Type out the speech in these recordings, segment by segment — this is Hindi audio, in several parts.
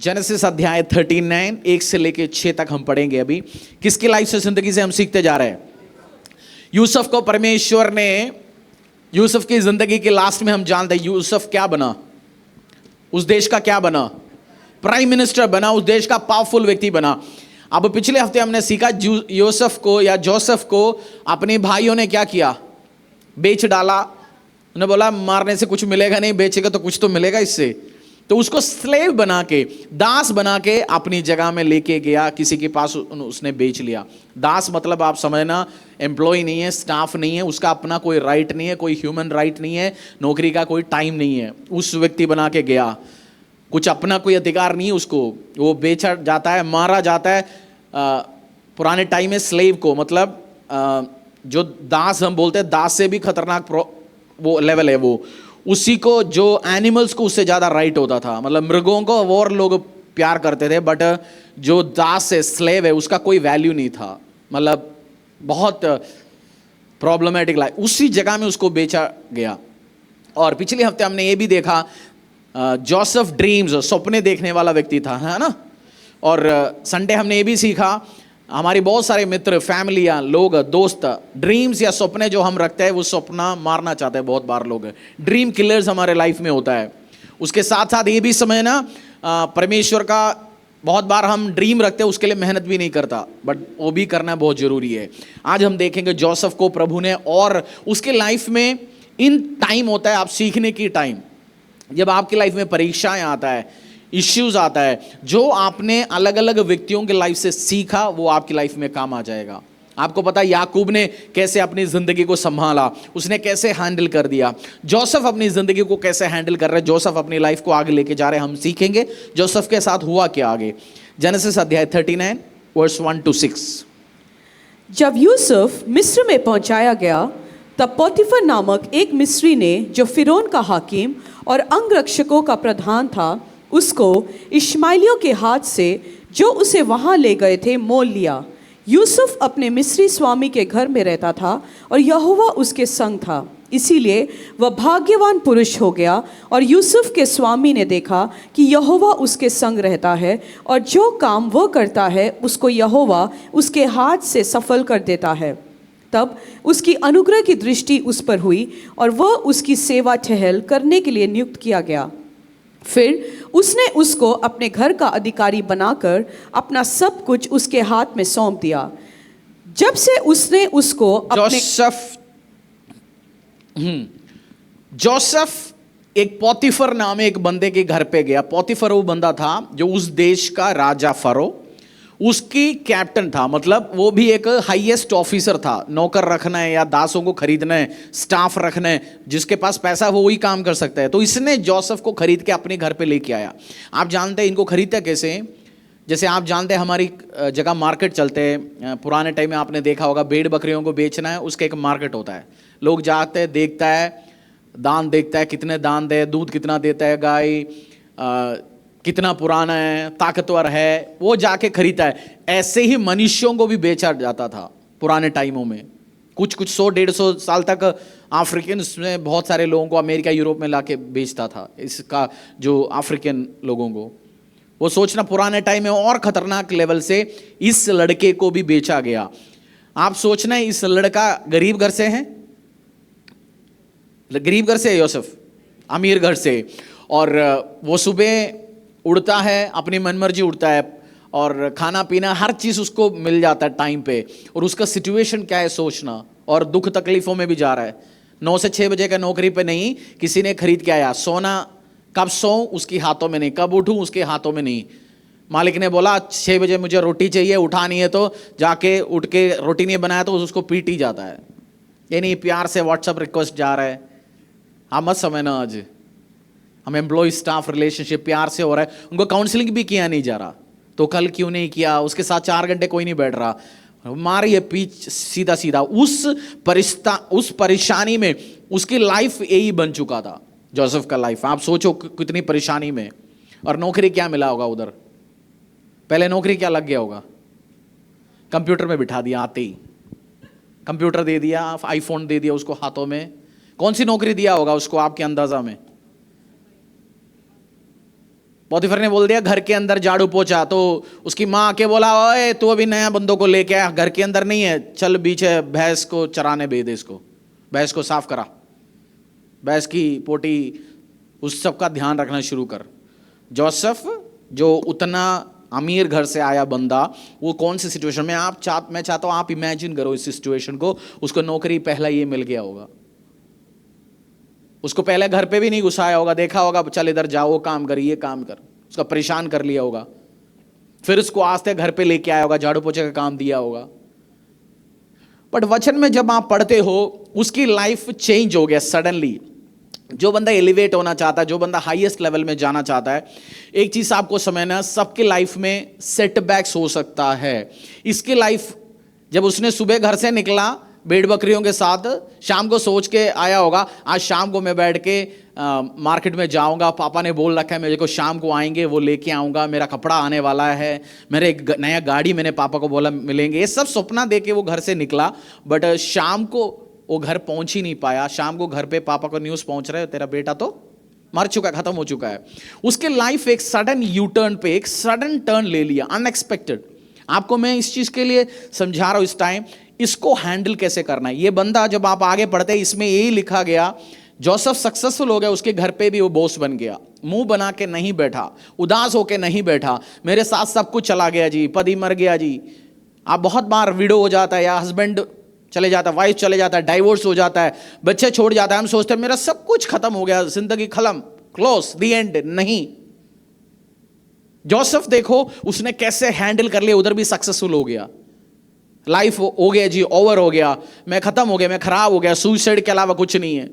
जेनेसिस अध्याय 39 1 से लेके 6 तक हम पढ़ेंगे। अभी किसकी लाइफ से, जिंदगी से हम सीखते जा रहे हैं। यूसुफ को परमेश्वर ने, यूसुफ की जिंदगी के लास्ट में हम जानते हैं यूसुफ क्या बना, उस देश का क्या बना, प्राइम मिनिस्टर बना, उस देश का पावरफुल व्यक्ति बना। अब पिछले हफ्ते हमने सीखा यूसुफ को या जोसेफ को अपने भाइयों ने क्या किया, बेच डाला। उन्होंने बोला मारने से कुछ मिलेगा नहीं, बेचेगा तो कुछ तो मिलेगा इससे। तो उसको स्लेव बना के, दास बना के अपनी जगह में लेके गया, किसी के पास उसने बेच लिया। दास मतलब आप समझना, एम्प्लॉय नहीं है, स्टाफ नहीं है, उसका अपना कोई राइट नहीं है, कोई ह्यूमन राइट नहीं है, नौकरी का कोई टाइम नहीं है। उस व्यक्ति बना के गया, कुछ अपना कोई अधिकार नहीं है उसको, वो बेचा जाता है, मारा जाता है। पुराने टाइम में स्लेव को मतलब जो दास हम बोलते हैं, दास से भी खतरनाक वो लेवल है वो, उसी को जो एनिमल्स को उससे ज़्यादा राइट होता था। मतलब मृगों को और लोग प्यार करते थे, बट जो दास है, स्लेव है, उसका कोई वैल्यू नहीं था। मतलब बहुत प्रॉब्लमेटिक लाइफ। उसी जगह में उसको बेचा गया। और पिछले हफ्ते हमने ये भी देखा, जोसेफ ड्रीम्स, सपने देखने वाला व्यक्ति था, है ना। और संडे हमने ये भी सीखा, हमारे बहुत सारे मित्र, फैमिलियाँ, लोग, दोस्त, ड्रीम्स या सपने जो हम रखते हैं वो सपना मारना चाहते हैं। बहुत बार लोग ड्रीम किलर्स हमारे लाइफ में होता है। उसके साथ साथ ये भी समझना, परमेश्वर का बहुत बार हम ड्रीम रखते हैं, उसके लिए मेहनत भी नहीं करता, बट वो भी करना बहुत ज़रूरी है। आज हम देखेंगे जोसेफ को प्रभु ने, और उसके लाइफ में इन टाइम होता है आप सीखने की टाइम, जब आपकी लाइफ में परीक्षाएं आता है, इश्यूज आता है, जो आपने अलग अलग व्यक्तियों के लाइफ से सीखा वो आपकी लाइफ में काम आ जाएगा। आपको पता है याकूब ने कैसे अपनी जिंदगी को संभाला, उसने कैसे हैंडल कर दिया। जोसेफ अपनी जिंदगी को कैसे हैंडल कर रहे हैं, जोसेफ अपनी लाइफ को आगे लेके जा रहे हैं। हम सीखेंगे जोसेफ के साथ हुआ क्या आगे। जेनेसिस अध्याय 39 वर्स 1 to 6। जब यूसुफ मिस्र में पहुंचाया गया, तब पोतीफर नामक एक मिस्री ने, जो फिरौन का हाकिम और अंगरक्षकों का प्रधान था, उसको इश्माइलियों के हाथ से, जो उसे वहां ले गए थे, मोल लिया। यूसुफ अपने मिस्री स्वामी के घर में रहता था और यहोवा उसके संग था, इसीलिए वह भाग्यवान पुरुष हो गया। और यूसुफ के स्वामी ने देखा कि यहोवा उसके संग रहता है, और जो काम वह करता है उसको यहोवा उसके हाथ से सफल कर देता है। तब उसकी अनुग्रह की दृष्टि उस पर हुई और वह उसकी सेवा टहल करने के लिए नियुक्त किया गया। फिर उसने उसको अपने घर का अधिकारी बनाकर अपना सब कुछ उसके हाथ में सौंप दिया। जब से उसने उसको अपने जोसेफ एक पोतीफर नाम एक बंदे के घर पे गया। पोतीफर वो बंदा था जो उस देश का राजा फरो, उसकी कैप्टन था। मतलब वो भी एक हाईएस्ट ऑफिसर था। नौकर रखना है या दासों को खरीदना है, स्टाफ रखना है, जिसके पास पैसा वो वही काम कर सकता है। तो इसने जोसेफ को खरीद के अपने घर पे लेके आया। आप जानते हैं इनको खरीदते कैसे? जैसे आप जानते हैं हमारी जगह मार्केट चलते हैं, पुराने टाइम में आपने देखा होगा, भेड़ बकरियों को बेचना है, उसका एक मार्केट होता है। लोग जाते हैं, देखता है, दान देखता है, कितने दान दे, दूध कितना देता है गाय, कितना पुराना है, ताकतवर है, वो जाके खरीदता है। ऐसे ही मनुष्यों को भी बेचा जाता था पुराने टाइमों में। कुछ 100-150 साल तक अफ्रीकन में बहुत सारे लोगों को अमेरिका यूरोप में लाके बेचता था। इसका जो अफ्रीकन लोगों को, वो सोचना पुराने टाइम में और खतरनाक लेवल से इस लड़के को भी बेचा गया। आप सोचना इस लड़का गरीब घर से है, गरीब घर से है यूसुफ, अमीर घर से। और वो सुबह उड़ता है, अपनी मनमर्जी उड़ता है, और खाना पीना हर चीज़ उसको मिल जाता है टाइम पे। और उसका सिचुएशन क्या है सोचना, और दुख तकलीफों में भी जा रहा है। 9 से 6 बजे का नौकरी पे नहीं, किसी ने खरीद के आया। सोना कब सोऊं उसके हाथों में नहीं, कब उठूं उसके हाथों में नहीं। मालिक ने बोला 6 बजे मुझे रोटी चाहिए, उठा नहीं है तो जाके उठ के रोटी नहीं बनाया तो उसको पीट ही जाता है। ये नहीं प्यार से व्हाट्सअप रिक्वेस्ट जा रहा है। आप मत समझना आज हम एम्प्लॉय स्टाफ रिलेशनशिप प्यार से हो रहा है, उनको काउंसलिंग भी किया नहीं जा रहा। तो कल क्यों नहीं किया, उसके साथ 4 घंटे कोई नहीं बैठ रहा, मारी है पीछ सीधा सीधा। उस परेशानी में उसकी लाइफ यही बन चुका था, जोसेफ का लाइफ। आप सोचो कितनी परेशानी में। और नौकरी क्या मिला होगा उधर, पहले नौकरी क्या लग गया होगा, कंप्यूटर में बिठा दिया, आते ही कंप्यूटर दे दिया, आईफोन दे दिया उसको हाथों में। कौन सी नौकरी दिया होगा उसको आपके अंदाजा में? पोतीफर ने बोल दिया घर के अंदर झाड़ू पोछा, तो उसकी माँ आके बोला ओए तू अभी नया बंदों को लेके आया, घर के अंदर नहीं है, चल बीचे भैंस को चराने भेज दे, इसको भैंस को साफ करा, भैंस की पोटी, उस सब का ध्यान रखना शुरू कर। जोसेफ जो उतना अमीर घर से आया बंदा, वो कौन सी सिचुएशन में मैं चाहता हूं आप इमेजिन करो इस सिचुएशन को। उसको नौकरी पहला ये मिल गया होगा, उसको पहले घर पे भी नहीं घुसाया होगा, देखा होगा चल इधर जाओ, वो काम कर, ये काम कर, उसका परेशान कर लिया होगा, फिर उसको आस्ते घर पे लेके आया होगा, झाड़ू पोछे का काम दिया होगा। बट वचन में जब आप पढ़ते हो उसकी लाइफ चेंज हो गया सडनली। जो बंदा एलिवेट होना चाहता है, जो बंदा हाईएस्ट लेवल में जाना चाहता है, एक चीज आपको समझना, सबके लाइफ में सेटबैक्स हो सकता है। इसकी लाइफ जब उसने सुबह घर से निकला भेड़ बकरियों के साथ, शाम को सोच के आया होगा आज शाम को मैं बैठ के मार्केट में जाऊंगा, पापा ने बोल रखा है मेरे को शाम को आएंगे वो लेके आऊंगा, मेरा कपड़ा आने वाला है, मेरे एक नया गाड़ी मैंने पापा को बोला मिलेंगे, ये सब सपना दे के वो घर से निकला। बट शाम को वो घर पहुंच ही नहीं पाया। शाम को घर पे पापा को न्यूज़ पहुंच रहा है तेरा बेटा तो मर चुका, खत्म हो चुका है। उसके लाइफ एक सडन यू टर्न पे एक सडन टर्न ले लिया, अनएक्सपेक्टेड। आपको मैं इस चीज के लिए समझा रहा हूं इस टाइम, इसको हैंडल कैसे करना है। ये बंदा जब आप आगे पढ़ते हैं इसमें यही लिखा गया, जोसेफ सक्सेसफुल हो गया, उसके घर पे भी वो बॉस बन गया, मुंह बना के नहीं बैठा, उदास होके नहीं बैठा, मेरे साथ सब कुछ चला गया जी, पति मर गया जी। आप बहुत बार विडो हो जाता है या हस्बैंड चले जाता है, वाइफ चले जाता है, डाइवोर्स हो जाता है, बच्चे छोड़ जाता है, हम सोचते हैं मेरा सब कुछ खत्म हो गया, जिंदगी खत्म, क्लोज द एंड। नहीं, जोसेफ देखो उसने कैसे हैंडल कर लिया, उधर भी सक्सेसफुल हो गया, लाइफ हो गया जी, ओवर हो गया, मैं खत्म हो गया, मैं खराब हो गया, सुसाइड के अलावा कुछ नहीं है।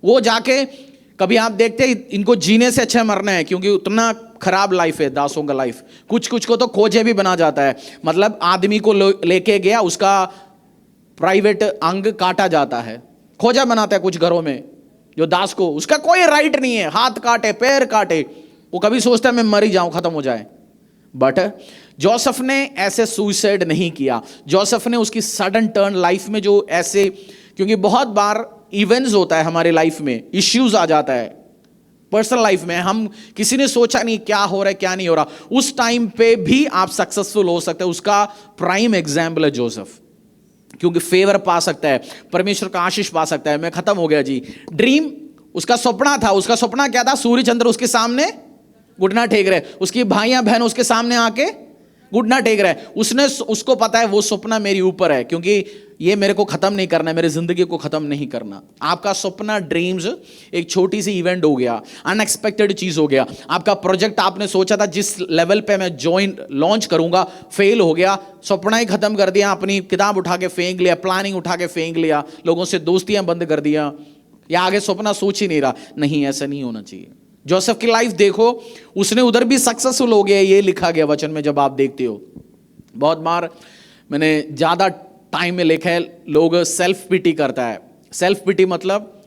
वो जाके कभी आप देखते हैं इनको जीने से अच्छा मरना है, क्योंकि उतना खराब लाइफ है दासों का लाइफ। कुछ कुछ को तो खोजे भी बना जाता है, मतलब आदमी को लेके गया, उसका प्राइवेट अंग काटा जाता है, खोजा बनाता है कुछ घरों में, जो दास को उसका कोई राइट नहीं है, हाथ काटे पैर काटे, वो कभी सोचता है मैं मर ही जाऊं, खत्म हो जाए। बट जोसेफ ने ऐसे सुसाइड नहीं किया। जोसेफ ने उसकी सडन टर्न लाइफ में जो ऐसे, क्योंकि बहुत बार इवेंट्स होता है हमारे लाइफ में, इश्यूज आ जाता है पर्सनल लाइफ में, हम किसी ने सोचा नहीं क्या हो रहा है क्या नहीं हो रहा, उस टाइम पे भी आप सक्सेसफुल हो सकते हैं। उसका प्राइम एग्जाम्पल है जोसेफ, क्योंकि फेवर पा सकता है, परमेश्वर का आशीष पा सकता है। मैं खत्म हो गया जी, ड्रीम उसका सपना था। उसका सपना क्या था? सूर्य चंद्र उसके सामने घुटना टेक रहे, उसकी भाइयां बहन उसके सामने आके घुटना टेक रहे। उसको पता है वो सपना मेरे ऊपर है, क्योंकि ये मेरे को खत्म नहीं करना है, मेरी जिंदगी को खत्म नहीं करना। आपका सपना, ड्रीम्स एक छोटी सी इवेंट हो गया, अनएक्सपेक्टेड चीज हो गया। आपका प्रोजेक्ट आपने सोचा था जिस लेवल पे मैं लॉन्च करूंगा, फेल हो गया, सपना ही खत्म कर दिया, अपनी किताब उठा के फेंक लिया, प्लानिंग उठा के फेंक लिया, लोगों से दोस्तियां बंद कर दिया, या आगे सपना सोच ही नहीं रहा। नहीं, ऐसा नहीं होना चाहिए। जोसेफ की लाइफ देखो, उसने उधर भी सक्सेसफुल हो गया, ये लिखा गया वचन में जब आप देखते हो। बहुत बार मैंने ज्यादा टाइम में लिखा है, लोग सेल्फ पिटी करता है। सेल्फ पिटी मतलब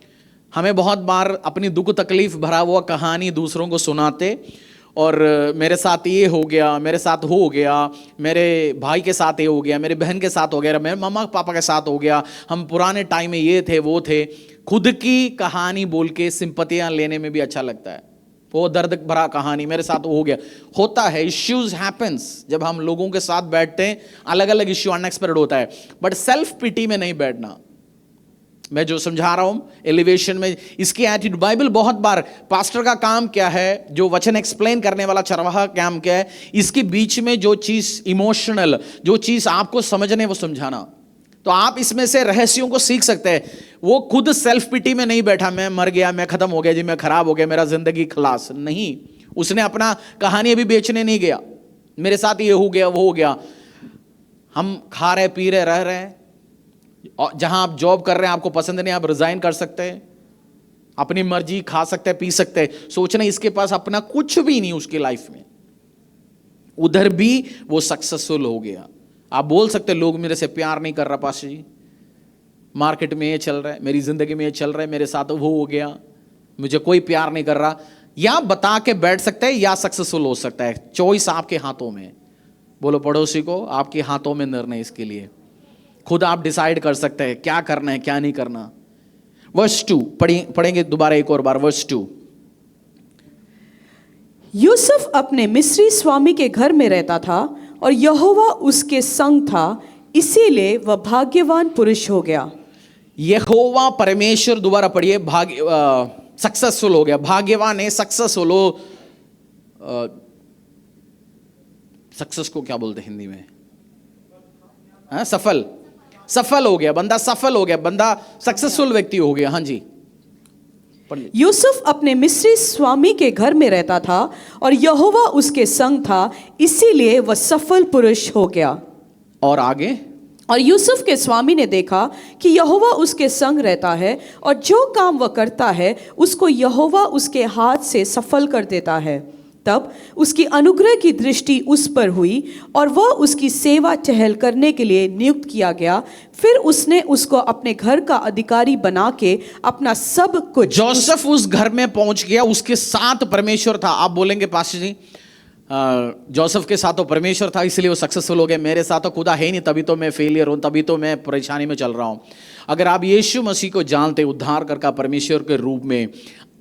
हमें बहुत बार अपनी दुख तकलीफ भरा हुआ कहानी दूसरों को सुनाते, और मेरे साथ ये हो गया, मेरे साथ हो गया, मेरे भाई के साथ ये हो गया, मेरे बहन के साथ हो गया, मेरे मम्मा पापा के साथ हो गया, हम पुराने टाइम में ये थे वो थे। खुद की कहानी बोल के सिंपतियां लेने में भी अच्छा लगता है, वो दर्द भरा कहानी मेरे साथ हो गया, होता है। इश्यूज हैपेंस, जब हम लोगों के साथ बैठते हैं अलग अलग इश्यू अनएक्सपेक्टेड होता है, बट सेल्फ पिटी में नहीं बैठना। मैं जो समझा रहा हूं एलिवेशन में, इसकी एटीट्यूड, बाइबल बहुत बार, पास्टर का काम क्या है, जो वचन एक्सप्लेन करने वाला चरवाहा काम क्या है, इसके बीच में जो चीज इमोशनल, जो चीज आपको समझने वो समझाना। तो आप इसमें से रहस्यों को सीख सकते हैं। वो खुद सेल्फ पिटी में नहीं बैठा, मैं मर गया, मैं खत्म हो गया जी, मैं खराब हो गया, मेरा जिंदगी खलास। नहीं, उसने अपना कहानी अभी बेचने नहीं गया, मेरे साथ ये हो गया वो हो गया। हम खा रहे पी रहे रह रहे हैं, जहां आप जॉब कर रहे हैं आपको पसंद नहीं, आप रिजाइन कर सकते हैं, अपनी मर्जी खा सकते हैं पी सकते हैं। सोचना इसके पास अपना कुछ भी नहीं उसकी लाइफ में, उधर भी वो सक्सेसफुल हो गया। आप बोल सकते हैं लोग मेरे से प्यार नहीं कर रहा पास्टर जी, मार्केट में ये चल रहा है, मेरी जिंदगी में ये चल रहा है, मेरे साथ वो हो गया, मुझे कोई प्यार नहीं कर रहा, या बता के बैठ सकते हैं या सक्सेसफुल हो सकता है। चॉइस आपके हाथों में। बोलो पड़ोसी को, आपके हाथों में निर्णय, इसके लिए खुद आप डिसाइड कर सकते हैं क्या करना है क्या नहीं करना। वर्स 2 पढ़ेंगे दोबारा एक और बार, वर्स 2। यूसुफ अपने मिस्री स्वामी के घर में रहता था और यहोवा उसके संग था, इसीलिए वह भाग्यवान पुरुष हो गया। यहोवा परमेश्वर, दोबारा पढ़िए, सक्सेसफुल हो गया। भाग्यवान है, सक्सेसफुल हो। सक्सेस को क्या बोलते हैं हिंदी में? सफल, सफल हो गया बंदा, सफल हो गया बंदा, सक्सेसफुल व्यक्ति हो गया। हाँ जी, यूसुफ अपने मिस्री स्वामी के घर में रहता था और यहोवा उसके संग था, इसीलिए वह सफल पुरुष हो गया। और आगे, और यूसुफ के स्वामी ने देखा कि यहोवा उसके संग रहता है और जो काम वह करता है उसको यहोवा उसके हाथ से सफल कर देता है। तब उसकी अनुग्रह की दृष्टि उस पर हुई और वह उसकी सेवा टहल करने के लिए नियुक्त किया गया। फिर उसने उसको अपने घर का अधिकारी बना के अपना सब कुछ। जोसेफ उस घर में पहुंच गया, उसके साथ परमेश्वर था। आप बोलेंगे पास्टर जी, जोसेफ के साथ तो परमेश्वर था इसलिए वो सक्सेसफुल हो गया, मेरे साथ तो खुदा है नहीं तभी तो मैं फेलियर हूं, तभी तो मैं परेशानी में चल रहा हूं। अगर आप यीशु मसीह को जानते, उद्धार करता परमेश्वर के रूप में,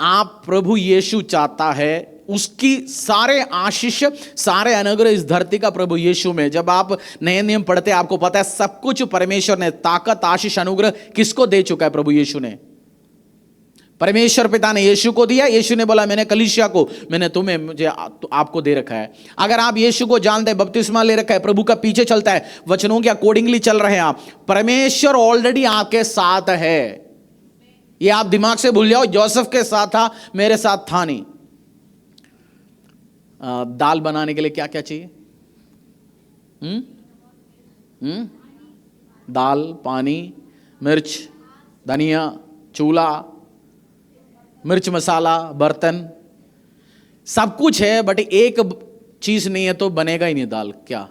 आप प्रभु यीशु चाहता है उसकी सारे आशीष, सारे अनुग्रह इस धरती का प्रभु यीशु में। जब आप नए नियम पढ़ते हैं आपको पता है सब कुछ परमेश्वर ने, ताकत, आशीष, अनुग्रह किसको दे चुका है? प्रभु यीशु ने। परमेश्वर पिता ने यीशु को दिया, यीशु ने बोला मैंने कलीसिया को, मैंने तुम्हें, मुझे आपको दे रखा है। अगर आप यीशु को जानते हैं, बपतिस्मा ले रखा है, प्रभु का पीछे चलता है, वचनों के अकॉर्डिंगली चल रहे हैं आप, परमेश्वर ऑलरेडी आपके साथ है। ये आप दिमाग से भूल जाओ, जोसेफ के साथ था, मेरे साथ था नहीं। दाल बनाने के लिए क्या क्या चाहिए? दाल, पानी, मिर्च, धनिया, चूल्हा, मिर्च मसाला, बर्तन, सब कुछ है, बट एक चीज नहीं है तो बनेगा ही नहीं दाल। क्या?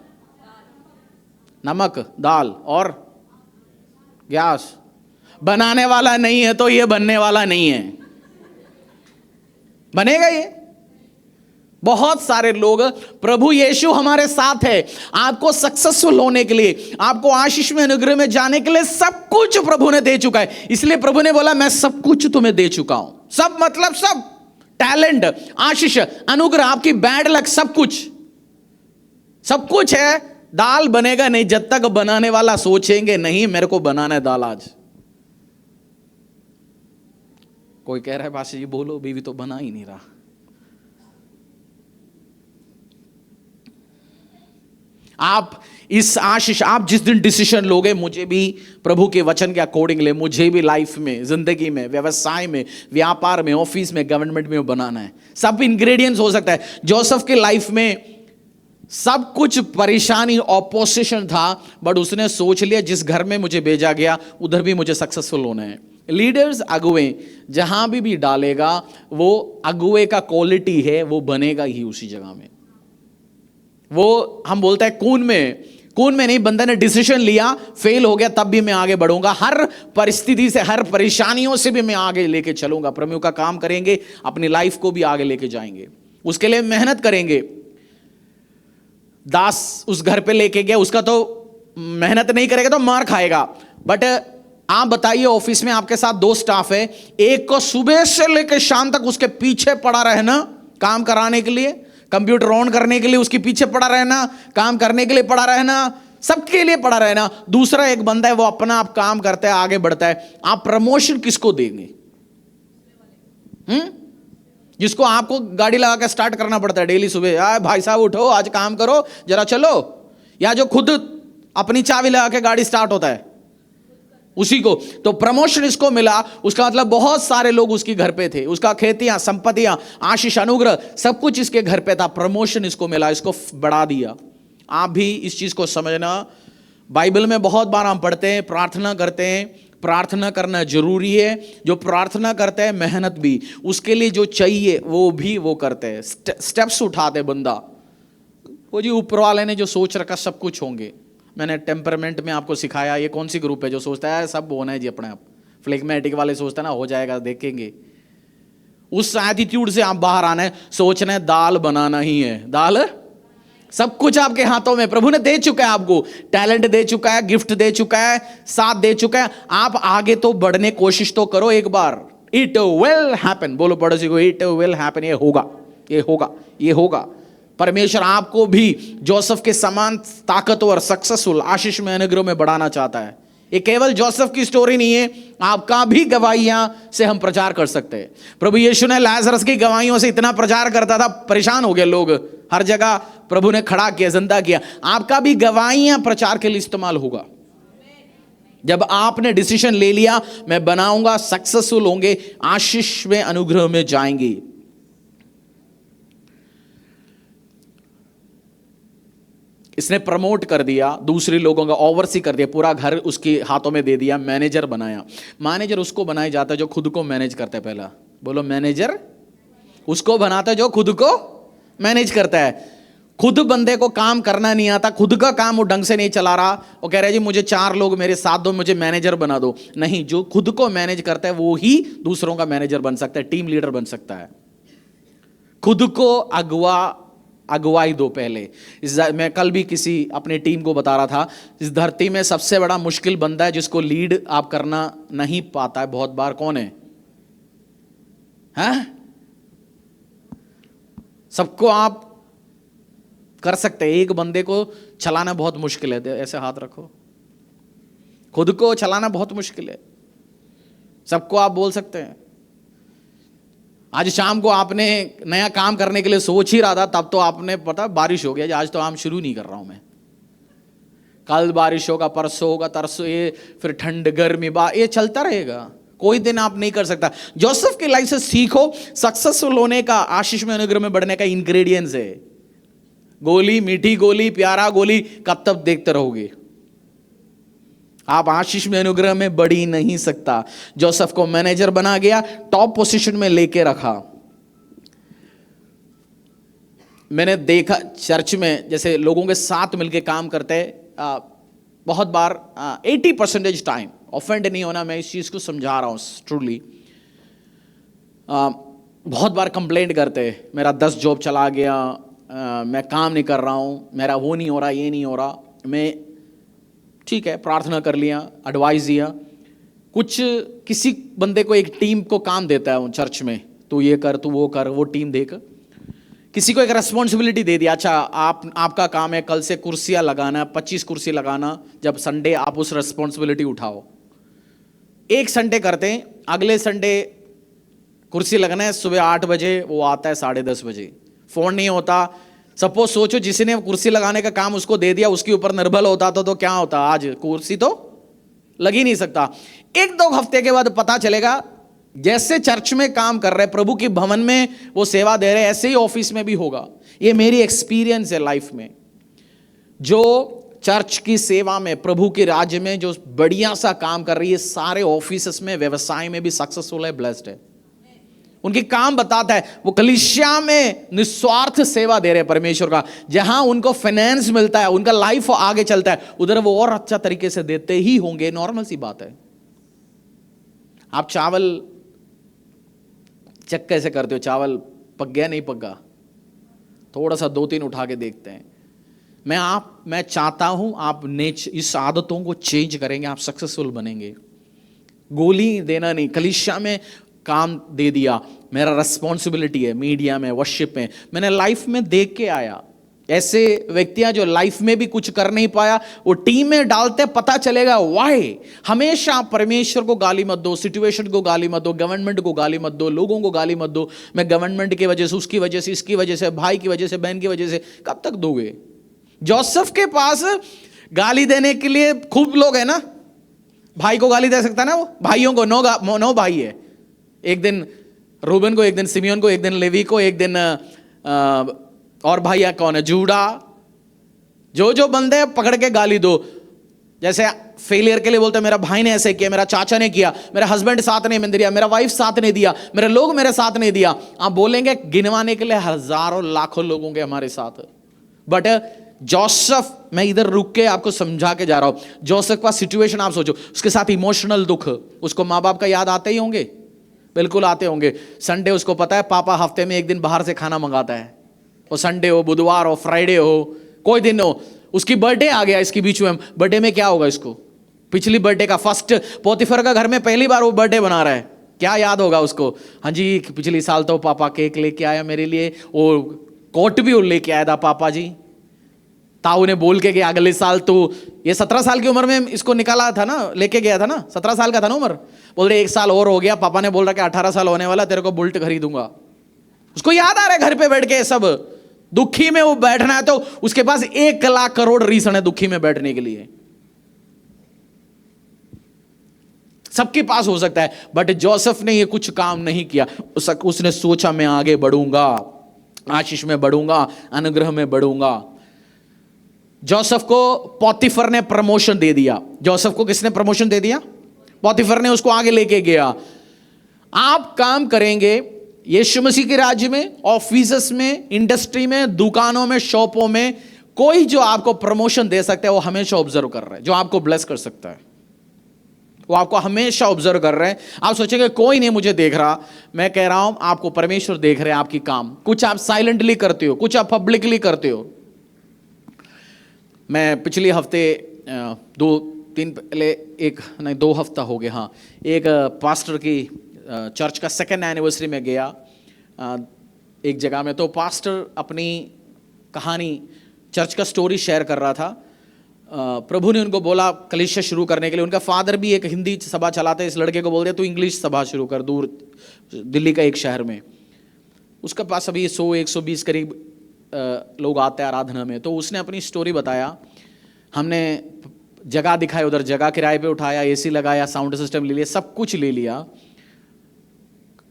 नमक, दाल और गैस। बनाने वाला नहीं है तो ये बनने वाला नहीं है, बनेगा ये? बहुत सारे लोग, प्रभु यीशु हमारे साथ है, आपको सक्सेसफुल होने के लिए, आपको आशीष में, अनुग्रह में जाने के लिए सब कुछ प्रभु ने दे चुका है। इसलिए प्रभु ने बोला मैं सब कुछ तुम्हें दे चुका हूं। सब मतलब सब, टैलेंट, आशीष, अनुग्रह, आपकी बैड लक, सब कुछ, सब कुछ है। दाल बनेगा नहीं जब तक बनाने वाला सोचेंगे नहीं मेरे को बनाना है दाल आज। कोई कह रहा है पास्टर जी बोलो, बीवी तो बना ही नहीं रहा। आप इस आशीष, आप जिस दिन डिसीजन लोगे, मुझे भी प्रभु के वचन के अकॉर्डिंगली, मुझे भी लाइफ में, जिंदगी में, व्यवसाय में, व्यापार में, ऑफिस में, गवर्नमेंट में बनाना है। सब इंग्रेडिएंट्स हो सकता है। जोसेफ के लाइफ में सब कुछ परेशानी, ऑपोजिशन था, बट उसने सोच लिया जिस घर में मुझे भेजा गया उधर भी मुझे सक्सेसफुल होना है। लीडर्स, अगुवे जहां भी डालेगा, वो अगुवे का क्वालिटी है, वो बनेगा ही उसी जगह में। वो हम बोलते हैं खून में नहीं, बंदा ने डिसीजन लिया, फेल हो गया, तब भी मैं आगे बढ़ूंगा, हर परिस्थिति से, हर परेशानियों से भी मैं आगे लेके चलूंगा, प्रभु का काम करेंगे, अपनी लाइफ को भी आगे लेके जाएंगे, उसके लिए मेहनत करेंगे। दास उस घर पे लेके गया, उसका तो मेहनत नहीं करेगा तो मार खाएगा। बट आप बताइए, ऑफिस में आपके साथ 2 स्टाफ है, एक को सुबह से लेकर शाम तक उसके पीछे पड़ा रहना काम कराने के लिए, कंप्यूटर ऑन करने के लिए उसके पीछे पड़ा रहना, काम करने के लिए पड़ा रहना, सबके लिए पड़ा रहना। दूसरा एक बंदा है, वो अपना आप काम करता है, आगे बढ़ता है। आप प्रमोशन किसको देंगे? जिसको आपको गाड़ी लगा के स्टार्ट करना पड़ता है डेली सुबह, भाई साहब उठो आज काम करो जरा चलो, या जो खुद अपनी चाबी लगा के गाड़ी स्टार्ट होता है उसी को। तो प्रमोशन इसको मिला, उसका मतलब बहुत सारे लोग उसके घर पे थे, उसका खेतियां, संपत्तियां, आशीष, अनुग्रह सब कुछ इसके घर पे था। प्रमोशन इसको मिला, इसको बढ़ा दिया। आप भी इस चीज को समझना। बाइबल में बहुत बार हम पढ़ते हैं, प्रार्थना करते हैं, प्रार्थना करना जरूरी है। जो प्रार्थना करते हैं, मेहनत भी, उसके लिए जो चाहिए वो भी वो करते हैं, स्टेप्स उठाते बंदा। वो जी ऊपर वाले ने जो सोच रखा सब कुछ होंगे। मैंने टेम्परामेंट में आपको सिखाया, ये कौन सी ग्रुप है जो सोचता है सब होना है जी अपने आप। फ्लेगमेटिक वाले सोचता है ना हो जाएगा देखेंगे, उस एटीट्यूड से आप बाहर आना है। सोचना है दाल बनाना ही है, दाल सब कुछ आपके हाथों में, प्रभु ने दे चुका है आपको, टैलेंट दे चुका है, गिफ्ट दे चुका है, साथ दे चुका है। आप आगे तो बढ़ने कोशिश तो करो एक बार। इट विल हैपन, बोलो पड़ोसी को, इट विल हैपन, ये होगा। ये होगा, ये होगा। परमेश्वर आपको भी जोसेफ के समान ताकतवर, सक्सेसफुल, आशीष में, अनुग्रह में बढ़ाना चाहता है। ये केवल जोसेफ की स्टोरी नहीं है, आपका भी गवाहियां से हम प्रचार कर सकते हैं। प्रभु यीशु ने लाजरस की गवाहियों से इतना प्रचार करता था, परेशान हो गए लोग, हर जगह प्रभु ने खड़ा किया, जिंदा किया। आपका भी गवाहियां प्रचार के लिए इस्तेमाल होगा। जब आपने डिसीजन ले लिया मैं बनाऊंगा, सक्सेसफुल होंगे, आशीष में, अनुग्रह में जाएंगे। इसने प्रमोट कर दिया, दूसरे लोगों का ओवरसी कर दिया, पूरा घर उसके हाथों में दे दिया, मैनेजर बनाया। मैनेजर उसको बनाया जाता है जो खुद को मैनेज करता है। पहला बोलो, मैनेजर उसको बनाता है जो खुद को मैनेज करता है। खुद बंदे को काम करना नहीं आता, खुद का काम वो ढंग से नहीं चला रहा, वो कह रहा है जी मुझे 4 लोग मेरे साथ दो, मुझे मैनेजर बना दो। नहीं, जो खुद को मैनेज करता है वो ही दूसरों का मैनेजर बन सकता है, टीम लीडर बन सकता है। खुद को अगुवाई दो पहले। मैं कल भी किसी अपने टीम को बता रहा था, इस धरती में सबसे बड़ा मुश्किल बंदा है जिसको लीड आप करना नहीं पाता है बहुत बार, कौन है? हाँ? सबको आप कर सकते हैं, एक बंदे को चलाना बहुत मुश्किल है। ऐसे हाथ रखो। खुद को चलाना बहुत मुश्किल है, सबको आप बोल सकते हैं। आज शाम को आपने नया काम करने के लिए सोच ही रहा था, तब तो आपने पता बारिश हो गया, आज तो काम शुरू नहीं कर रहा हूं मैं, कल बारिश होगा, परसों होगा, तरसों, ये फिर ठंड, गर्मी, ये चलता रहेगा, कोई दिन आप नहीं कर सकता। जोसेफ की लाइफ से सीखो, सक्सेसफुल होने का, आशीष में, अनुग्रह में बढ़ने का इंग्रेडिएंट्स है। गोली, मीठी गोली, प्यारा गोली कब तक देखते रहोगे? आप आशीष में, अनुग्रह में बढ़ ही नहीं सकता। जोसेफ को मैनेजर बना गया, टॉप पोजीशन में लेके रखा। मैंने देखा चर्च में जैसे लोगों के साथ मिलके काम करते हैं, बहुत बार 80% टाइम, ऑफेंड नहीं होना, मैं इस चीज को समझा रहा हूं ट्रूली, बहुत बार कंप्लेंट करते हैं मेरा 10 जॉब चला गया, मैं काम नहीं कर रहा हूं, मेरा वो नहीं हो रहा, ये नहीं हो रहा। मैं ठीक है, प्रार्थना कर लिया, एडवाइस दिया, कुछ किसी बंदे को एक टीम को काम देता है चर्च में, तू ये कर, तू वो कर, वो टीम देख, किसी को एक रेस्पॉन्सिबिलिटी दे दिया, अच्छा आपका काम है कल से कुर्सियां लगाना, 25 कुर्सी लगाना, जब संडे आप उस रेस्पॉन्सिबिलिटी उठाओ। एक संडे करते हैं, अगले संडे कुर्सी लगना है, सुबह 8 बजे, वो आता है 10:30 बजे, फोन नहीं होता। सपोज सोचो जिसने कुर्सी लगाने का काम उसको दे दिया, उसके ऊपर निर्भर होता तो क्या होता, आज कुर्सी तो लग ही नहीं सकता। 1-2 हफ्ते के बाद पता चलेगा, जैसे चर्च में काम कर रहे, प्रभु की भवन में वो सेवा दे रहे, ऐसे ही ऑफिस में भी होगा। ये मेरी एक्सपीरियंस है लाइफ में। जो चर्च की सेवा में, प्रभु के राज्य में जो बढ़िया सा काम कर रही है, सारे ऑफिस में, व्यवसाय में भी सक्सेसफुल है, ब्लेस्ड है। उनकी काम बताता है, वो कलीसिया में निस्वार्थ सेवा दे रहे हैं परमेश्वर का। जहां उनको फाइनेंस मिलता है, उनका लाइफ आगे चलता है, उधर वो और अच्छा तरीके से देते ही होंगे, नॉर्मल सी बात है। आप चावल चेक कैसे करते हो, चावल पक गया नहीं पक गया, थोड़ा सा 2-3 उठा के देखते हैं। मैं चाहता हूं आप इस आदतों को चेंज करेंगे, आप सक्सेसफुल बनेंगे। गोली देना नहीं, कलीसिया में काम दे दिया, मेरा रिस्पॉन्सिबिलिटी है, मीडिया में, वर्शिप में। मैंने लाइफ में देख के आया ऐसे व्यक्तियां जो लाइफ में भी कुछ कर नहीं पाया, वो टीम में डालते, पता चलेगा वाई। हमेशा परमेश्वर को गाली मत दो, सिचुएशन को गाली मत दो, गवर्नमेंट को गाली मत दो, लोगों को गाली मत दो। मैं गवर्नमेंट की वजह से, उसकी वजह से, इसकी वजह से, भाई की वजह से, बहन की वजह से, कब तक दोगे? जोसेफ के पास गाली देने के लिए खूब लोग है ना, भाई को गाली दे सकता ना वो, भाइयों को 9 भाई है, एक दिन रूबन को, एक दिन सिमियोन को, एक दिन लेवी को, एक दिन और भैया कौन है, जूडा, जो बंदे पकड़ के गाली दो। जैसे फेलियर के लिए बोलते हैं मेरा भाई ने ऐसे किया, मेरा चाचा ने किया, मेरा हस्बैंड साथ नहीं दिया, मेरा वाइफ साथ नहीं दिया, मेरे लोग मेरे साथ नहीं दिया। आप बोलेंगे गिनवाने के लिए हजारों लाखों लोगों के हमारे साथ। बट जोसेफ, मैं इधर रुक के आपको समझा के जा रहा हूं। जोसेफ का सिचुएशन आप सोचो, उसके साथ इमोशनल दुख, उसको माँ बाप का याद आते ही होंगे, बिल्कुल आते होंगे। संडे उसको पता है पापा हफ्ते में एक दिन बाहर से खाना मंगाता है, वो संडे हो, बुधवार हो, फ्राइडे हो, कोई दिन हो। उसकी बर्थडे आ गया इसके बीच में, बर्थडे में क्या होगा इसको, पिछली बर्थडे का फर्स्ट, पोतीफर का घर में पहली बार वो बर्थडे बना रहा है, क्या याद होगा उसको? हाँ जी, पिछली साल तो पापा केक लेके आया मेरे लिए, और कोट भी वो लेके आया था पापा जी। ताऊ ने बोल के गया अगले साल तो, ये 17 साल की उम्र में इसको निकाला था ना, लेके गया था ना, 17 साल का था ना उम्र। बोल रहे 1 साल और हो गया, पापा ने बोल रहा कि 18 साल होने वाला, तेरे को बुलेट खरीदूंगा। उसको याद आ रहा है घर पे बैठ के सब, दुखी में वो बैठना है तो उसके पास 1 लाख करोड़ रीजन है दुखी में बैठने के लिए। सबके पास हो सकता है, बट जोसेफ ने ये कुछ काम नहीं किया। उसने सोचा मैं आगे बढ़ूंगा, आशीष में बढ़ूंगा, अनुग्रह में बढ़ूंगा। जोसेफ को पोतीफर ने प्रमोशन दे दिया। जोसेफ को किसने प्रमोशन दे दिया? पोतीफर ने उसको आगे लेके गया। आप काम करेंगे यीशु मसीह के राज्य में, ऑफिस में, इंडस्ट्री में, दुकानों में, शॉपों में, कोई जो आपको प्रमोशन दे सकता है वो हमेशा ऑब्जर्व कर रहा है। जो आपको ब्लेस कर सकता है वो आपको हमेशा ऑब्जर्व कर रहे हैं। आप सोचेंगे कोई नहीं मुझे देख रहा, मैं कह रहा हूं आपको परमेश्वर देख रहे हैं आपकी काम। कुछ आप साइलेंटली करते हो, कुछ आप पब्लिकली करते हो। मैं पिछले हफ्ते 2 हफ्ता हो गया, हाँ, एक पास्टर की चर्च का 2nd एनिवर्सरी में गया एक जगह में। तो पास्टर अपनी कहानी, चर्च का स्टोरी शेयर कर रहा था। प्रभु ने उनको बोला कलीसिया शुरू करने के लिए। उनका फादर भी एक हिंदी सभा चलाते, इस लड़के को बोल दिया तू इंग्लिश सभा शुरू कर, दूर दिल्ली का एक शहर में। उसके पास अभी 100-120 करीब लोग आते हैं आराधना में। तो उसने अपनी स्टोरी बताया, हमने जगह दिखाई, उधर जगह किराए पे उठाया, AC लगाया, साउंड सिस्टम ले लिया, सब कुछ ले लिया।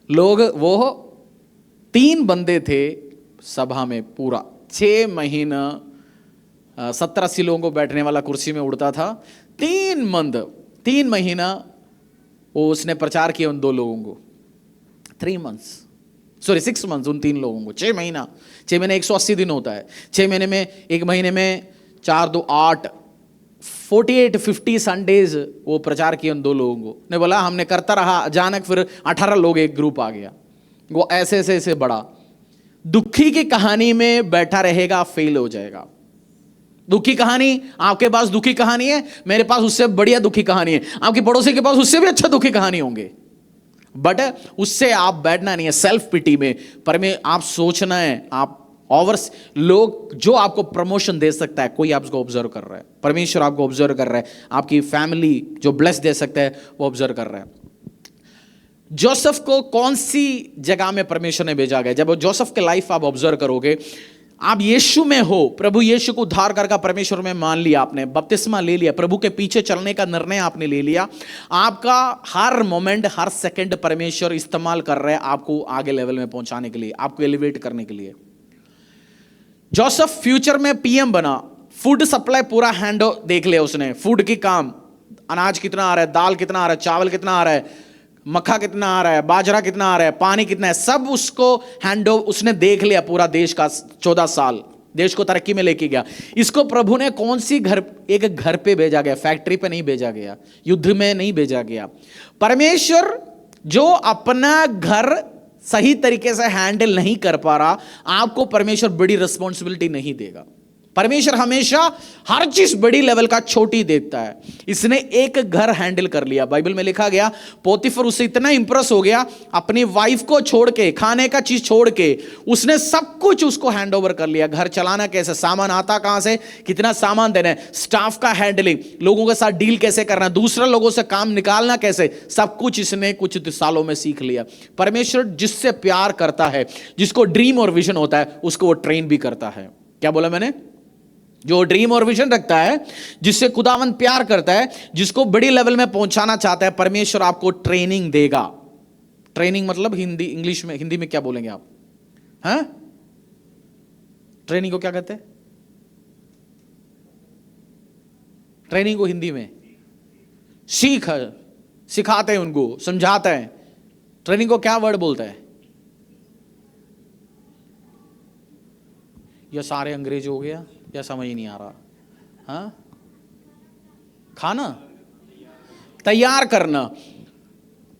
लोग, वो 3 बंदे थे सभा में, पूरा 6 महीना 70-80 लोगों को बैठने वाला कुर्सी में उड़ता था। 3 महीना वो उसने प्रचार किया उन 2 लोगों को, 6 मंथ्स उन 3 लोगों को। 6 महीने 180 दिन होता है। 6 महीने में, 1 महीने में 4 2 8 48-50 संडेज वो प्रचार किया उन 2 लोगों को। ने बोला हमने करता रहा, अचानक फिर 18 लोग एक ग्रुप आ गया। वो ऐसे बढ़ा। दुखी की कहानी में बैठा रहेगा, फेल हो जाएगा। दुखी कहानी, आपके पास दुखी कहानी है, मेरे पास उससे बढ़िया दुखी कहानी है, आपके पड़ोसी के पास उससे भी अच्छा दुखी कहानी होंगे, बट उससे आप बैठना नहीं है सेल्फ पिटी में। पर में आप सोचना है, आप ओवर्स लोग जो आपको प्रमोशन दे सकता है, कोई आपको ऑब्जर्व कर रहा है, परमेश्वर आपको ऑब्जर्व कर रहा है, आपकी फैमिली जो ब्लेस दे सकता है वो ऑब्जर्व कर रहा है। जोसेफ को कौन सी जगह में परमेश्वर ने भेजा गया? जब जोसेफ के लाइफ आप ऑब्जर्व करोगे, आप यीशु में हो, प्रभु यीशु को उद्धार करके परमेश्वर में मान लिया, आपने बपतिस्मा ले लिया, प्रभु के पीछे चलने का निर्णय आपने ले लिया। आपका हर मोमेंट, हर सेकंड परमेश्वर इस्तेमाल कर रहे हैं आपको आगे लेवल में पहुंचाने के लिए, आपको एलिवेट करने के लिए। जोसेफ फ्यूचर में PM बना। फूड सप्लाई पूरा हैंड देख लिया उसने, फूड की काम, अनाज कितना आ रहा है, दाल कितना आ रहा है, चावल कितना आ रहा है, मक्खा कितना आ रहा है, बाजरा कितना आ रहा है, पानी कितना है, सब उसको हैंड उसने देख लिया। पूरा देश का 14 साल देश को तरक्की में लेके गया। इसको प्रभु ने कौन सी एक घर पे भेजा गया, फैक्ट्री पे नहीं भेजा गया, युद्ध में नहीं भेजा गया। परमेश्वर जो अपना घर सही तरीके से हैंडल नहीं कर पा रहा, आपको परमेश्वर बड़ी रिस्पॉन्सिबिलिटी नहीं देगा। परमेश्वर हमेशा हर चीज बड़ी लेवल का छोटी देता है। इसने एक घर हैंडल कर लिया। बाइबल में लिखा गया पोतीफर उससे इतना इंप्रेस हो गया, अपनी वाइफ को छोड़ के, खाने का चीज छोड़ के, उसने सब कुछ उसको हैंड ओवर कर लिया। घर चलाना कैसे, सामान आता कहां से, कितना सामान देना है, स्टाफ का हैंडलिंग, लोगों के साथ डील कैसे करना, दूसरे लोगों से काम निकालना कैसे, सब कुछ इसने कुछ सालों में सीख लिया। परमेश्वर जिससे प्यार करता है, जिसको ड्रीम और विजन होता है, उसको वो ट्रेन भी करता है। क्या बोला मैंने? जो ड्रीम और विजन रखता है, जिससे खुदावंद प्यार करता है, जिसको बड़ी लेवल में पहुंचाना चाहता है, परमेश्वर आपको ट्रेनिंग देगा। ट्रेनिंग मतलब हिंदी में क्या बोलेंगे आप? हैं? ट्रेनिंग को क्या कहते हैं? ट्रेनिंग को हिंदी में सिखाते हैं, उनको समझाते हैं। ट्रेनिंग को क्या वर्ड बोलता है? या सारे अंग्रेज हो गया, या समझ ही नहीं आ रहा? हाँ, खाना तैयार करना।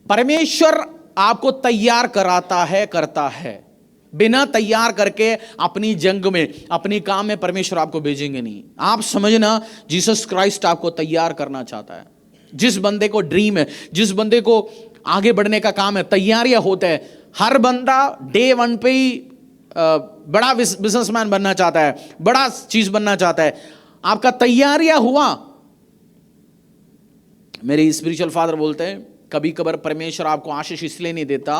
परमेश्वर आपको तैयार कराता है, करता है। बिना तैयार करके अपनी जंग में, अपनी काम में परमेश्वर आपको भेजेंगे नहीं। आप समझना, जीसस क्राइस्ट आपको तैयार करना चाहता है। जिस बंदे को ड्रीम है, जिस बंदे को आगे बढ़ने का काम है, तैयारियां होते हैं। हर बंदा डे वन पे ही बड़ा बिजनेसमैन बनना चाहता है, बड़ा चीज बनना चाहता है। आपका तैयारियां हुआ। मेरे स्पिरिचुअल फादर बोलते हैं कभी कभार परमेश्वर आपको आशीष इसलिए नहीं देता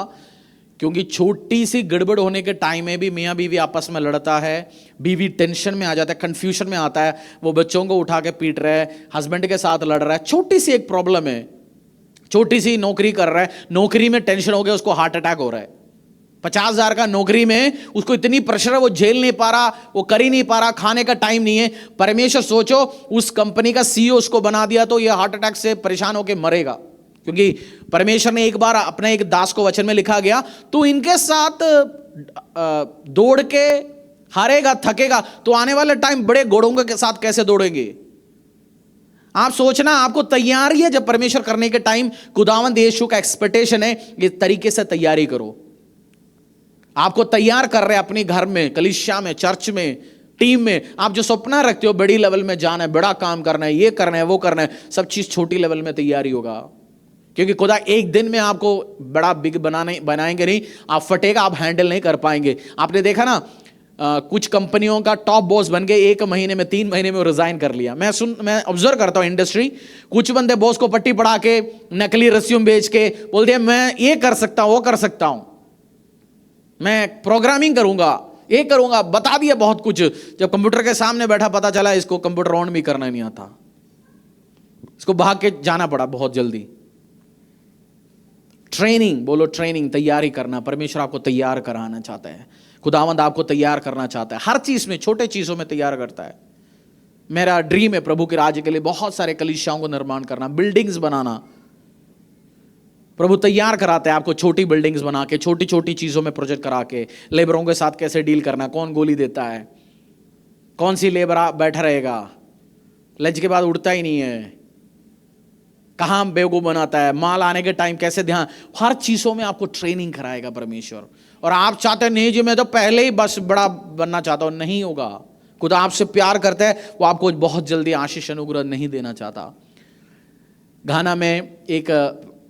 क्योंकि छोटी सी गड़बड़ होने के टाइम में भी मियाँ बीवी आपस में लड़ता है, बीवी टेंशन में आ जाता है, कंफ्यूजन में आता है, वो बच्चों को उठा के पीट रहा है, हस्बैंड के साथ लड़ रहा है, छोटी सी एक प्रॉब्लम है, छोटी सी नौकरी कर रहा है, नौकरी में टेंशन हो गया, उसको हार्ट अटैक हो रहा है। 50,000 का नौकरी में उसको इतनी प्रेशर है, वो झेल नहीं पा रहा, वो कर ही नहीं पा रहा, खाने का टाइम नहीं है। परमेश्वर सोचो उस कंपनी का सीईओ उसको बना दिया तो ये हार्ट अटैक से परेशान होकर मरेगा, क्योंकि परमेश्वर ने एक बार अपने एक दास को वचन में लिखा गया, तो इनके साथ दौड़ के हारेगा, थकेगा, तो आने वाले टाइम बड़े घोड़ों के साथ कैसे दौड़ेंगे। आप सोचना, आपको तैयारी है जब परमेश्वर करने के टाइम खुदावंद यीशु का एक्सपेक्टेशन है, इस तरीके से तैयारी करो। आपको तैयार कर रहे हैं अपने घर में, कलीसिया में, चर्च में, टीम में। आप जो सपना रखते हो बड़ी लेवल में जाना है, बड़ा काम करना है, ये करना है, वो करना है, सब चीज छोटी लेवल में तैयारी होगा, क्योंकि खुदा एक दिन में आपको बड़ा बिग बनाएंगे नहीं, आप फटेगा, आप हैंडल नहीं कर पाएंगे। आपने देखा ना कुछ कंपनियों का टॉप बॉस बन गए, 1 महीने में 3 महीने में वो रिजाइन कर लिया। मैं ऑब्जर्व करता हूं इंडस्ट्री, कुछ बंदे बॉस को पट्टी पढ़ा के नकली रिज्यूम बेच के बोलते हैं मैं ये कर सकता हूं, वो कर सकता हूं, मैं प्रोग्रामिंग करूंगा, ये करूंगा, बता दिया बहुत कुछ। जब कंप्यूटर के सामने बैठा पता चला इसको कंप्यूटर ऑन भी करना नहीं आता, इसको भाग के जाना पड़ा बहुत जल्दी। ट्रेनिंग, बोलो ट्रेनिंग, तैयारी करना। परमेश्वर आपको तैयार कराना चाहता है, खुदावंद आपको तैयार करना चाहता है, हर चीज में, छोटे चीजों में तैयार करता है। मेरा ड्रीम है प्रभु के राज्य के लिए बहुत सारे कलीसियाओं को निर्माण करना, बिल्डिंग्स बनाना। प्रभु तैयार कराते हैं आपको छोटी बिल्डिंग्स बना के, छोटी छोटी चीजों में प्रोजेक्ट करा के, लेबरों के साथ कैसे डील करना, कौन गोली देता है, कौन सी लेबर बैठा रहेगा, लंच के बाद उड़ता ही नहीं है, कहां बेवकूफ बनाता है, माल आने के टाइम कैसे ध्यान, हर चीजों में आपको ट्रेनिंग कराएगा परमेश्वर। और आप चाहते हैं नहीं जी मैं तो पहले ही बस बड़ा बनना चाहता हूं, नहीं होगा। खुदा आपसे प्यार करता है, वो आपको बहुत जल्दी आशीष अनुग्रह नहीं देना चाहता। घाना में एक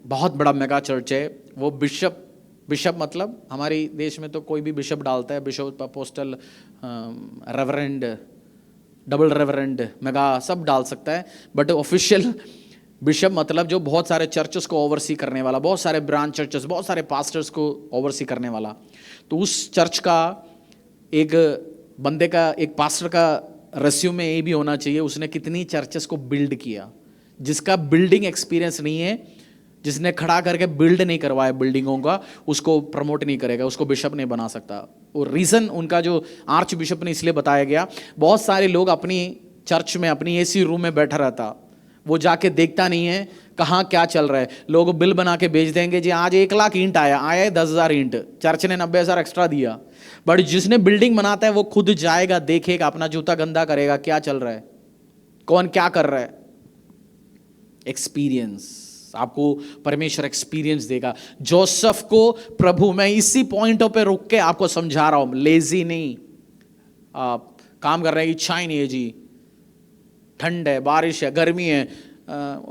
बहुत बड़ा मेगा चर्च है, वो बिशप मतलब हमारे देश में तो कोई भी बिशप डालता है, bishop, apostle, reverend, double reverend, mega सब डाल सकता है, बट ऑफिशियल बिशप मतलब जो बहुत सारे चर्चेस को ओवरसी करने वाला, बहुत सारे ब्रांच चर्चेस, बहुत सारे पास्टर्स को ओवरसी करने वाला। तो उस चर्च का एक बंदे का, एक पास्टर का रेस्यूम में ये भी होना चाहिए उसने कितनी चर्चेस को बिल्ड किया। जिसका बिल्डिंग एक्सपीरियंस नहीं है, जिसने खड़ा करके बिल्ड नहीं करवाया बिल्डिंगों का, उसको प्रमोट नहीं करेगा, उसको बिशप नहीं बना सकता। और रीज़न उनका जो आर्च बिशप ने इसलिए बताया गया, बहुत सारे लोग अपनी चर्च में अपनी एसी रूम में बैठा रहता, वो जाके देखता नहीं है कहाँ क्या चल रहा है। लोग बिल बना के बेच देंगे जी आज 1 लाख ईंट आया है 10,000 ईंट, चर्च ने 90,000 एक्स्ट्रा दिया। बट जिसने बिल्डिंग बनाता है वो खुद जाएगा, देखेगा, अपना जूता गंदा करेगा, क्या चल रहा है, कौन क्या कर रहा है। एक्सपीरियंस, आपको परमेश्वर एक्सपीरियंस देगा। जोसेफ को प्रभु, मैं इसी पॉइंटों पे रुक के आपको समझा रहा हूं, लेजी नहीं, आप काम कर रहे हैं, इच्छा ही नहीं है जी, ठंड है, बारिश है, गर्मी है,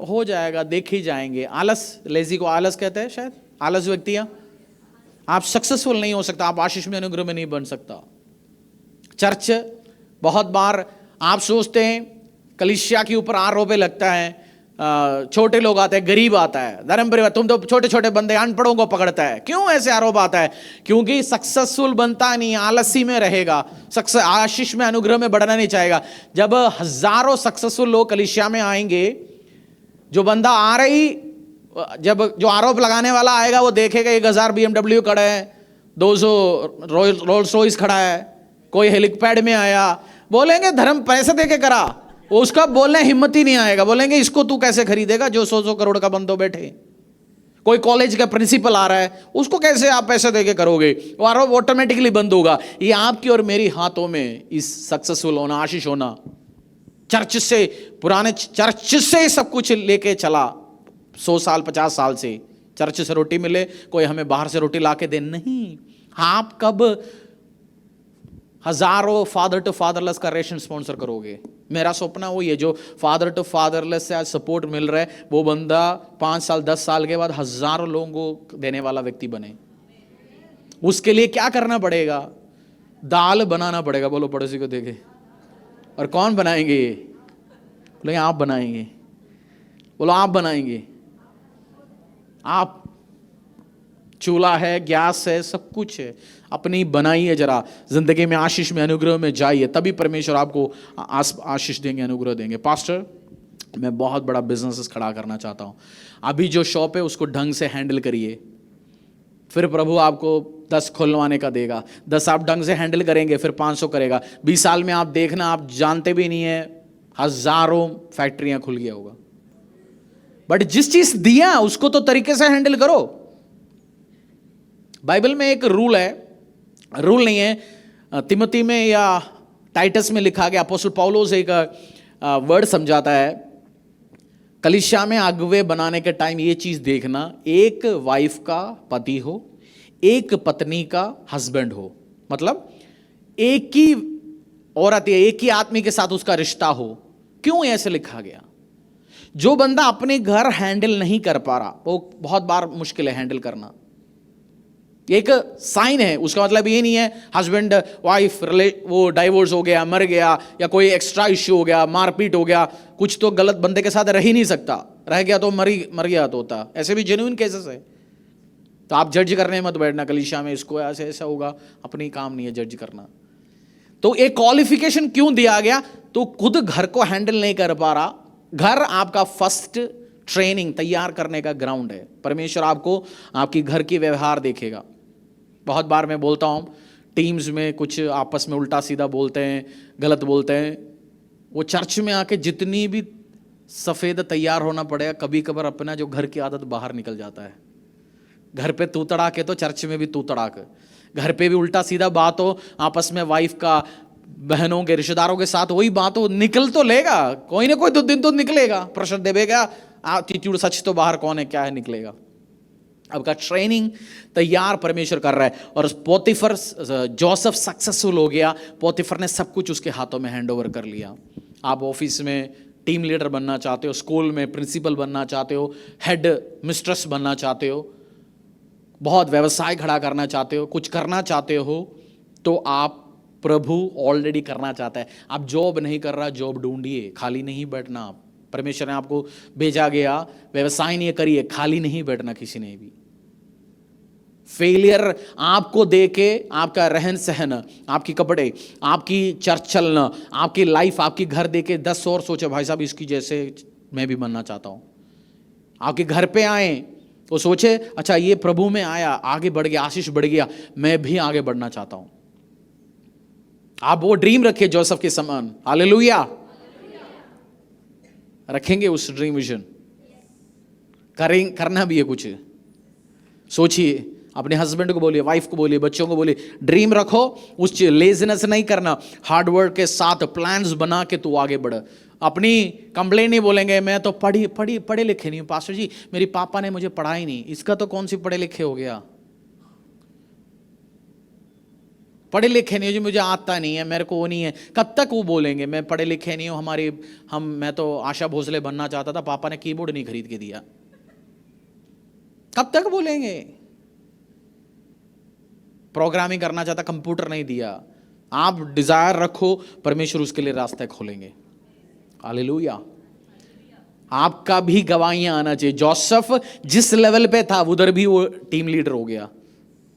हो जाएगा, देख ही जाएंगे। आलस, लेजी को आलस कहते हैं शायद, आलस व्यक्तियां। आप सक्सेसफुल नहीं हो सकता, आप आशीष में, अनुग्रह में नहीं बन सकता। चर्च बहुत बार आप सोचते हैं कलीसिया के ऊपर आरोप लगता है, छोटे लोग आते हैं, गरीब आता है, धर्म परिवार, तुम तो छोटे छोटे बंदे, अनपढ़ों को पकड़ता है। क्यों ऐसे आरोप आता है? क्योंकि सक्सेसफुल बनता नहीं, आलसी में रहेगा, आशीष में, अनुग्रह में बढ़ना नहीं चाहेगा। जब हजारों सक्सेसफुल लोग कलीसिया में आएंगे, जो बंदा आ रही, जब जो आरोप लगाने वाला आएगा वो देखेगा 1000 BMW खड़ा है, 200 रोल्स रॉयस खड़ा है, कोई हेलीपैड में आया, बोलेंगे धर्म पैसे दे के करा, उसका बोलने हिम्मत ही नहीं आएगा, बोलेंगे इसको तू कैसे खरीदेगा जो 100 करोड़ का बंदो बैठे। कोई कॉलेज का प्रिंसिपल आ रहा है, उसको कैसे आप पैसे देके करोगे, वो आरोप ऑटोमेटिकली बंद होगा। ये आपकी और मेरी हाथों में, इस सक्सेसफुल होना, आशीष होना। चर्च से, पुराने चर्च से सब कुछ लेके चला, 100 साल 50 साल से चर्च से रोटी मिले, कोई हमें बाहर से रोटी ला के दे, नहीं। आप कब हजारों फादर टू फादरलेस का रेशन स्पॉन्सर करोगे। मेरा सपना वही है, जो फादर टू फादरलेस से आज सपोर्ट मिल रहा है, वो बंदा 5 साल 10 साल के बाद हजारों लोगों को देने वाला व्यक्ति बने। उसके लिए क्या करना पड़ेगा? दाल बनाना पड़ेगा। बोलो पड़ोसी को देखे। और कौन बनाएंगे ये? बोले आप बनाएंगे। बोलो आप बनाएंगे। आप, चूल्हा है, गैस है, सब कुछ है, अपनी बनाइए। जरा जिंदगी में आशीष में, अनुग्रह में जाइए, तभी परमेश्वर आपको आशीष देंगे, अनुग्रह देंगे। पास्टर, मैं बहुत बड़ा बिजनेस खड़ा करना चाहता हूं। अभी जो शॉप है उसको ढंग से हैंडल करिए, फिर प्रभु आपको 10 खुलवाने का देगा। 10 आप ढंग से हैंडल करेंगे, फिर 500 करेगा। 20 साल में आप देखना, आप जानते भी नहीं है, हजारों फैक्ट्रियां खुल गया होगा। बट जिस चीज दिया उसको तो तरीके से हैंडल करो। बाइबल में एक रूल है, रूल नहीं है, तिमोथी में या टाइटस में लिखा गया। अपोस्टल पौलुस एक वर्ड समझाता है, कलीसिया में अगुवे बनाने के टाइम ये चीज देखना, एक वाइफ का पति हो, एक पत्नी का हस्बैंड हो, मतलब एक ही औरत या एक ही आदमी के साथ उसका रिश्ता हो। क्यों ऐसे लिखा गया? जो बंदा अपने घर हैंडल नहीं कर पा रहा, वो बहुत बार मुश्किल है हैंडल करना। एक साइन है, उसका मतलब ये नहीं है हस्बैंड वाइफ वो डाइवोर्स हो गया, मर गया, या कोई एक्स्ट्रा इश्यू हो गया, मारपीट हो गया, कुछ तो गलत बंदे के साथ रह ही नहीं सकता, रह गया तो मर गया तो होता। ऐसे भी जेन्युइन केसेस है। तो आप जज करने मत बैठना कलीसिया में, इसको ऐसे ऐसा होगा, अपनी काम नहीं है जज करना। तो एक क्वालिफिकेशन क्यों दिया गया? तो खुद घर को हैंडल नहीं कर पा रहा। घर आपका फर्स्ट ट्रेनिंग तैयार करने का ग्राउंड है। परमेश्वर आपको आपकी घर की व्यवहार देखेगा। बहुत बार मैं बोलता हूं, टीम्स में कुछ आपस में उल्टा सीधा बोलते हैं, गलत बोलते हैं, वो चर्च में आके जितनी भी सफेद तैयार होना पड़ेगा, कभी कभार अपना जो घर की आदत बाहर निकल जाता है। घर पे तू तड़ाक है तो चर्च में भी तू तड़ाक। घर पे भी उल्टा सीधा बात हो, आपस में वाइफ का, बहनों के, रिश्तेदारों के साथ वही बात हो, निकल तो लेगा, कोई ना कोई 2 दिन तो निकलेगा, प्रेशर देगा, एटीट्यूड सच तो बाहर कौन है क्या है, निकलेगा। आपका ट्रेनिंग तैयार परमेश्वर कर रहा है। और पोतीफर, जोसेफ सक्सेसफुल हो गया, पोतीफर ने सब कुछ उसके हाथों में हैंड ओवर कर लिया। आप ऑफिस में टीम लीडर बनना चाहते हो, स्कूल में प्रिंसिपल बनना चाहते हो, हेड मिस्ट्रेस बनना चाहते हो, बहुत व्यवसाय खड़ा करना चाहते हो, कुछ करना चाहते हो, तो आप, प्रभु ऑलरेडी करना चाहता है। आप जॉब नहीं कर रहा, जॉब ढूंढिए, खाली नहीं बैठना। आप, परमेश्वर ने आपको भेजा गया, व्यवसाय नहीं करिए, खाली नहीं बैठना किसी ने भी। फेलियर आपको देके, आपका रहन सहन, आपकी कपड़े, आपकी चर्च चलना, आपकी लाइफ, आपकी घर देके 10 और सोचे भाई साहब इसकी जैसे मैं भी बनना चाहता हूं। आपके घर पे आए वो सोचे अच्छा ये प्रभु में आया, आगे बढ़ गया, आशीष बढ़ गया, मैं भी आगे बढ़ना चाहता हूं। आप वो ड्रीम रखिए जोसेफ के समान। हालेलुया। रखेंगे उस ड्रीम विजन, करना भी है कुछ। सोचिए, अपने हस्बैंड को बोलिए, वाइफ को बोलिए, बच्चों को बोलिए, ड्रीम रखो, उस लेजीनेस नहीं करना, हार्ड वर्क के साथ प्लान्स बना के तू आगे बढ़। अपनी कंप्लेन नहीं बोलेंगे, मैं तो पढ़े लिखे नहीं हूं पास्टर जी, मेरी पापा ने मुझे पढ़ाई नहीं। इसका तो कौन सी पढ़े लिखे हो गया? पढ़े लिखे नहीं हो जी, मुझे आता नहीं है, मेरे को वो नहीं है। कब तक वो बोलेंगे मैं पढ़े लिखे नहीं हूं, मैं तो आशा भोसले बनना चाहता था, पापा ने कीबोर्ड नहीं खरीद के दिया। कब तक बोलेंगे? प्रोग्रामिंग करना चाहता, कंप्यूटर नहीं दिया। आप डिजायर रखो, परमेश्वर उसके लिए रास्ते खोलेंगे। हालेलुया। आपका भी गवाहियां आना चाहिए। जोसेफ जिस लेवल पे था उधर भी वो टीम लीडर हो गया।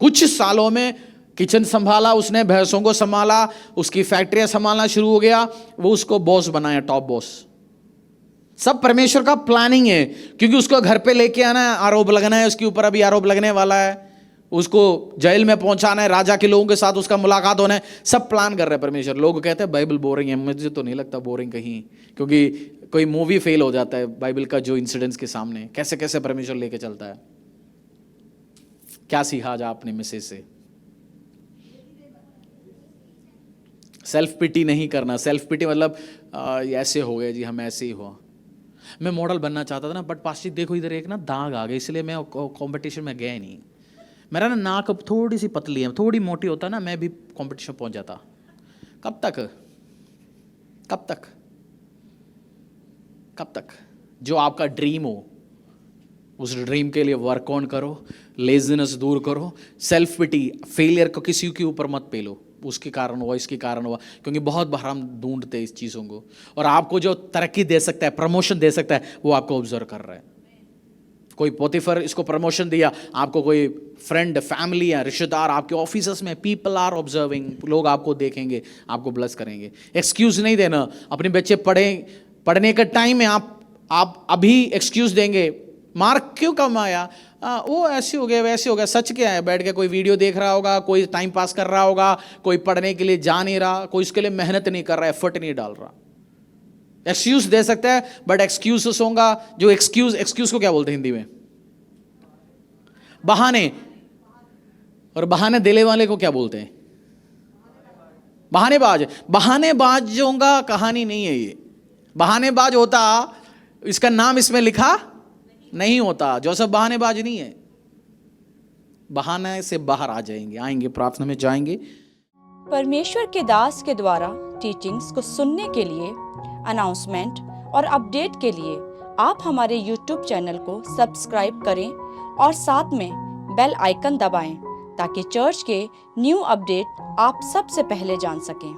कुछ सालों में किचन संभाला उसने, भैंसों को संभाला, उसकी फैक्ट्रियां संभालना शुरू हो गया, वो उसको बॉस बनाया, टॉप बॉस। सब परमेश्वर का प्लानिंग है, क्योंकि उसको घर पे लेके आना है, आरोप लगना है उसके ऊपर, अभी आरोप लगने वाला है, उसको जेल में पहुंचाना है, राजा के लोगों के साथ उसका मुलाकात होना है, सब प्लान कर रहे हैं परमेश्वर। लोग कहते हैं बाइबल बोरिंग है, मुझे तो नहीं लगता बोरिंग कहीं, क्योंकि कोई मूवी फेल हो जाता है बाइबल का जो इंसिडेंट्स के सामने, कैसे कैसे परमेश्वर लेके चलता है। क्या सीखा आज आपने मैसेज से? सेल्फ पिटी नहीं करना। सेल्फ पिटी मतलब ऐसे हो गए जी, हम ऐसे ही हुआ। मैं मॉडल बनना चाहता था ना, बट पास्टर देखो इधर एक ना दाग आ गया, इसलिए मैं कंपटीशन में गया नहीं। मेरा ना नाक अब थोड़ी सी पतली है, थोड़ी मोटी होता ना, मैं भी कंपटीशन पहुंच जाता। कब तक? कब तक? कब तक? जो आपका ड्रीम हो उस ड्रीम के लिए वर्क ऑन करो, लेजीनेस दूर करो, सेल्फ पिटी, फेलियर को किसी के ऊपर मत पेलो, उसके कारण हुआ, इसके कारण हुआ, क्योंकि बहुत बार हम ढूंढते हैं इस चीज़ों को। और आपको जो तरक्की दे सकता है, प्रमोशन दे सकता है, वो आपको ऑब्जर्व कर रहा है। कोई पोतीफर इसको प्रमोशन दिया, आपको कोई फ्रेंड, फैमिली या रिश्तेदार आपके ऑफिस में, पीपल आर ऑब्जर्विंग, लोग आपको देखेंगे, आपको ब्लेस करेंगे। एक्सक्यूज नहीं देना। अपने बच्चे पढ़ने का टाइम है, आप अभी एक्सक्यूज देंगे, मार्क क्यों कम आया, वो ऐसे हो गया वैसे हो गया। सच क्या है? बैठ के कोई वीडियो देख रहा होगा, कोई टाइम पास कर रहा होगा, कोई पढ़ने के लिए जा नहीं रहा, कोई उसके लिए मेहनत नहीं कर रहा, एफर्ट नहीं डाल रहा। एक्सक्यूज दे सकता है, बट एक्सक्यूज होगा जो एक्सक्यूज को क्या बोलते हैं हिंदी में? बहाने। और बहाने देने वाले को क्या बोलते हैं? बहानेबाज। बहानेबाजों का कहानी नहीं है ये। बहानेबाज होता, इसका नाम इसमें लिखा नहीं होता। जोसेफ बहानेबाज नहीं है, बहाने से बाहर आ जाएंगे, आएंगे, प्रार्थना में जाएंगे। परमेश्वर के दास के द्वारा टीचिंग्स को सुनने के लिए, अनाउंसमेंट और अपडेट के लिए आप हमारे YouTube चैनल को सब्सक्राइब करें और साथ में बेल आइकन दबाएं ताकि चर्च के न्यू अपडेट आप सबसे पहले जान सकें।